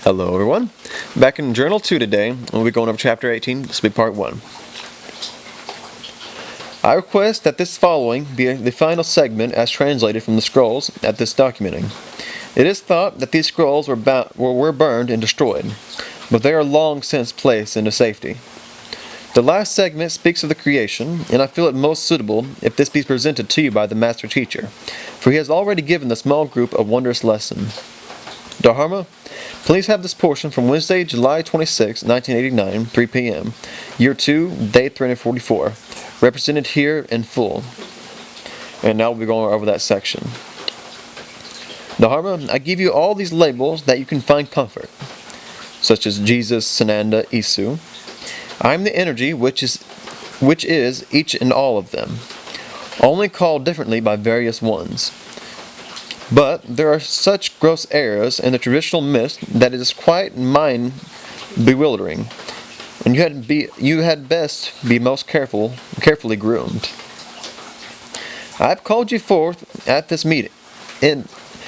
Hello everyone. Back in Journal 2 today, we'll be going over Chapter 18. This will be Part 1. I request that this following be the final segment as translated from the scrolls at this documenting. It is thought that these scrolls were burned and destroyed, but they are long since placed into safety. The last segment speaks of the creation, and I feel it most suitable if this be presented to you by the Master Teacher, for he has already given the small group a wondrous lesson. Dharma, please have this portion from Wednesday, July 26, 1989, 3 p.m., Year 2, Day 344, represented here in full. And now we'll be going over that section. Dharma, I give you all these labels that you can find comfort, such as Jesus, Sananda, Isu. I am the energy which is each and all of them, only called differently by various ones. But there are such gross errors in the traditional myth that it is quite mind-bewildering, and you had best be most carefully groomed. I have called you forth at this meeting,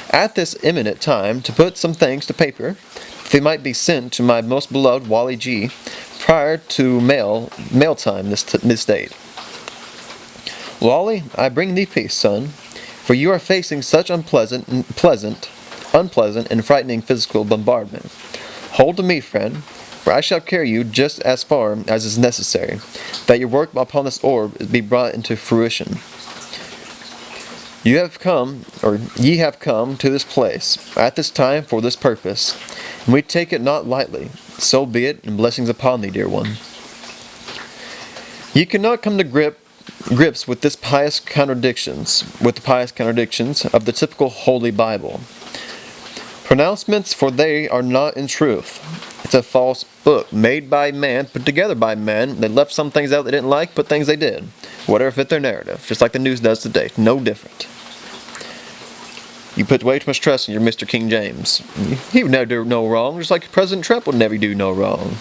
at this imminent time, to put some things to paper, that they might be sent to my most beloved Wali G prior to mail time this date. Wali, I bring thee peace, son. For you are facing such unpleasant and frightening physical bombardment. Hold to me, friend, for I shall carry you just as far as is necessary, that your work upon this orb be brought into fruition. Ye have come to this place, at this time, for this purpose, and we take it not lightly. So be it, and blessings upon thee, dear one. Ye cannot come to grips with the pious contradictions of the typical Holy Bible. Pronouncements, for they are not in truth. It's a false book, made by man, put together by man. They left some things out they didn't like, put things they did. Whatever fit their narrative, just like the news does today. No different. You put way too much trust in your Mr. King James. He would never do no wrong, just like President Trump would never do no wrong.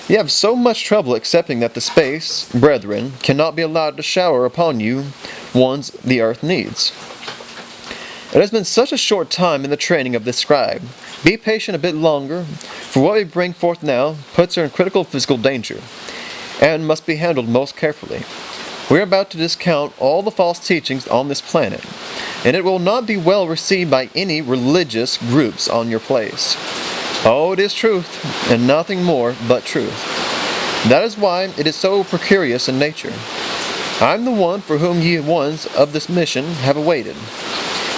You have so much trouble accepting that the space, brethren, cannot be allowed to shower upon you ones the earth needs. It has been such a short time in the training of this scribe. Be patient a bit longer, for what we bring forth now puts her in critical physical danger, and must be handled most carefully. We are about to discount all the false teachings on this planet, and it will not be well received by any religious groups on your place. Oh, it is truth, and nothing more but truth. That is why it is so precarious in nature. I am the one for whom ye ones of this mission have awaited,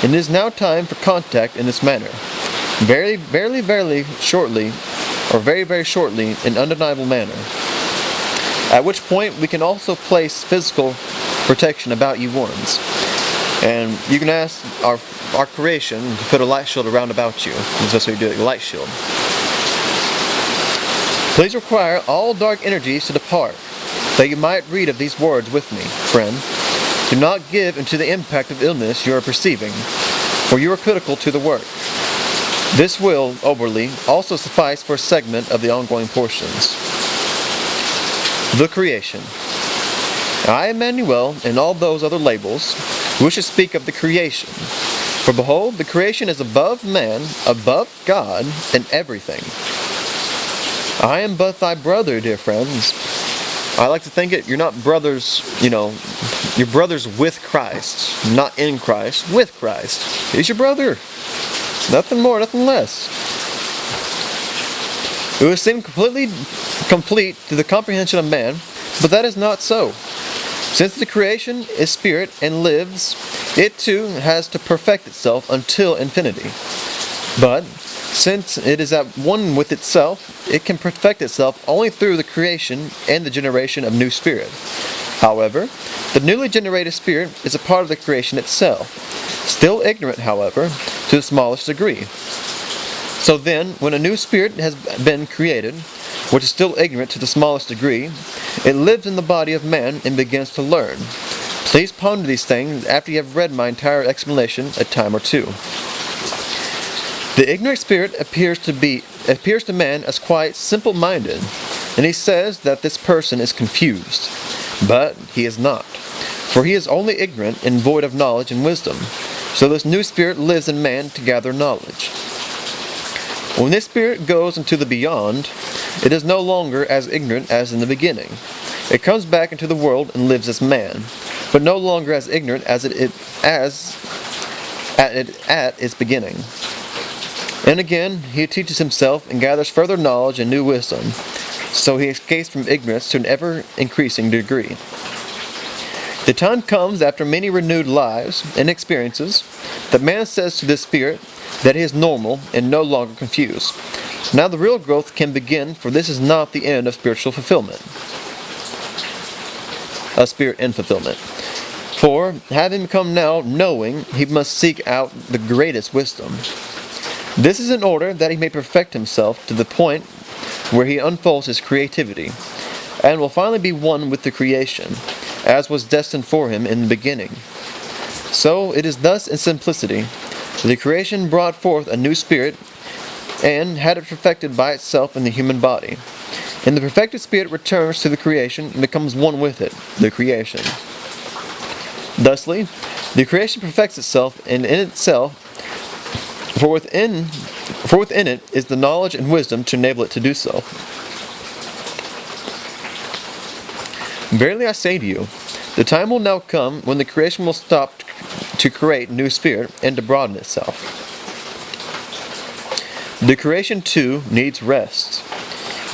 and it is now time for contact in this manner. Very shortly, in undeniable manner. At which point we can also place physical protection about you ones. And you can ask our creation to put a light shield around about you. That's what we do, a light shield. Please require all dark energies to depart, that you might read of these words with me, friend. Do not give into the impact of illness you are perceiving, for you are critical to the work. This will, overly, also suffice for a segment of the ongoing portions. The creation. I, Emmanuel, and all those other labels, wish to speak of the creation. For behold, the creation is above man, above God, and everything. I am but thy brother, dear friends. I like to think you're not brothers, you're brothers with Christ, not in Christ, with Christ. He's your brother. Nothing more, nothing less. It would seem completely complete to the comprehension of man, but that is not so. Since the creation is spirit and lives, it too has to perfect itself until infinity. But since it is at one with itself, it can perfect itself only through the creation and the generation of new spirit. However, the newly generated spirit is a part of the creation itself, still ignorant, however, to the smallest degree. So then, when a new spirit has been created, which is still ignorant to the smallest degree, it lives in the body of man and begins to learn. Please ponder these things after you have read my entire explanation a time or two. The ignorant spirit appears to man as quite simple-minded, and he says that this person is confused. But he is not, for he is only ignorant and void of knowledge and wisdom. So this new spirit lives in man to gather knowledge. When this spirit goes into the beyond, it is no longer as ignorant as in the beginning. It comes back into the world and lives as man, but no longer as ignorant as at its beginning. And again, he teaches himself and gathers further knowledge and new wisdom, so he escapes from ignorance to an ever-increasing degree. The time comes after many renewed lives and experiences that man says to this spirit that he is normal and no longer confused. Now the real growth can begin, for this is not the end of spiritual fulfillment. A spirit in fulfillment. For, having become now knowing, he must seek out the greatest wisdom. This is in order that he may perfect himself to the point where he unfolds his creativity, and will finally be one with the creation, as was destined for him in the beginning. So it is thus in simplicity. The creation brought forth a new spirit, and had it perfected by itself in the human body. And the perfected spirit returns to the creation and becomes one with it, the creation. Thusly, the creation perfects itself and in itself, for within it is the knowledge and wisdom to enable it to do so. Verily I say to you, the time will now come when the creation will stop to create new spirit and to broaden itself. The creation too needs rest.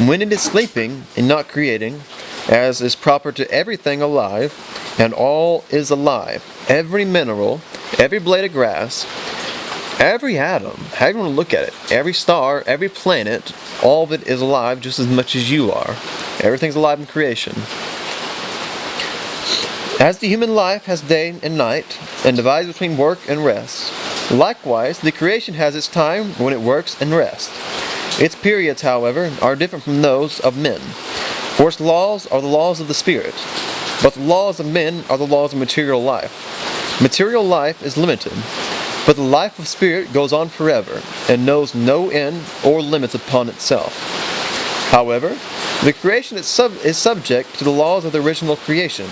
When it is sleeping and not creating, as is proper to everything alive, and all is alive, every mineral, every blade of grass, every atom, how do you want to look at it? Every star, every planet, all of it is alive just as much as you are. Everything's alive in creation. As the human life has day and night, and divides between work and rest, likewise the creation has its time when it works and rests. Its periods, however, are different from those of men, for its laws are the laws of the Spirit, but the laws of men are the laws of material life. Material life is limited, but the life of spirit goes on forever, and knows no end or limits upon itself. However, the creation is subject to the laws of the original creation,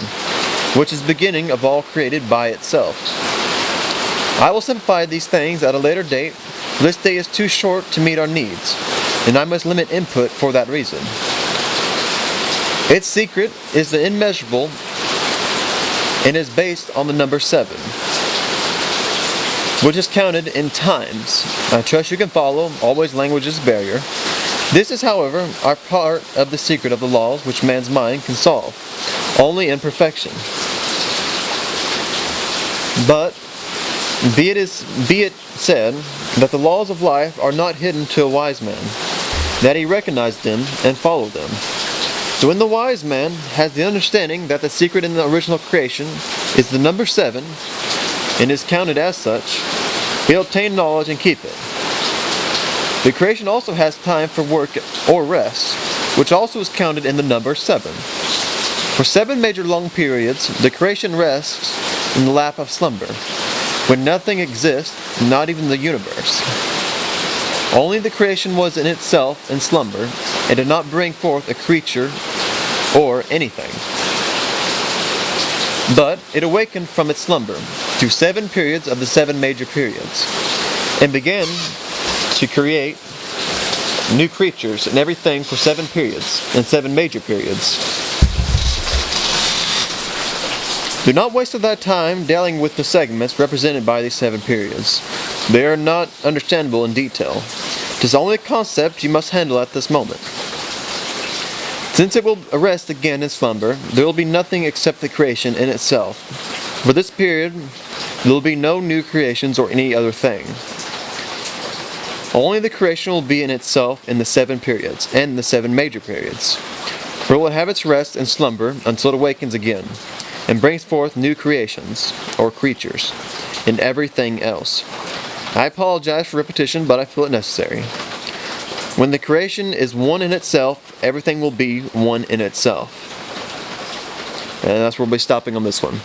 which is the beginning of all created by itself. I will simplify these things at a later date, for this day is too short to meet our needs, and I must limit input for that reason. Its secret is the immeasurable and is based on the number 7, which is counted in times. I trust you can follow, always language is a barrier. This is, however, our part of the secret of the laws which man's mind can solve, only in perfection. But be it said that the laws of life are not hidden to a wise man, that he recognized them and followed them. So when the wise man has the understanding that the secret in the original creation is the number 7, and is counted as such, he'll obtain knowledge and keep it. The creation also has time for work or rest, which also is counted in the number 7. For 7 major long periods, the creation rests in the lap of slumber, when nothing exists, not even the universe. Only the creation was in itself in slumber, and did not bring forth a creature or anything. But it awakened from its slumber through 7 periods of the 7 major periods, and began to create new creatures and everything for 7 periods and 7 major periods. Do not waste that time dealing with the segments represented by these 7 periods. They are not understandable in detail. It is only a concept you must handle at this moment. Since it will rest again in slumber, there will be nothing except the creation in itself. For this period, there will be no new creations or any other thing. Only the creation will be in itself in the 7 periods, and the 7 major periods. For it will have its rest and slumber until it awakens again, and brings forth new creations, or creatures, and everything else. I apologize for repetition, but I feel it necessary. When the creation is one in itself, everything will be one in itself. And that's where we'll be stopping on this one.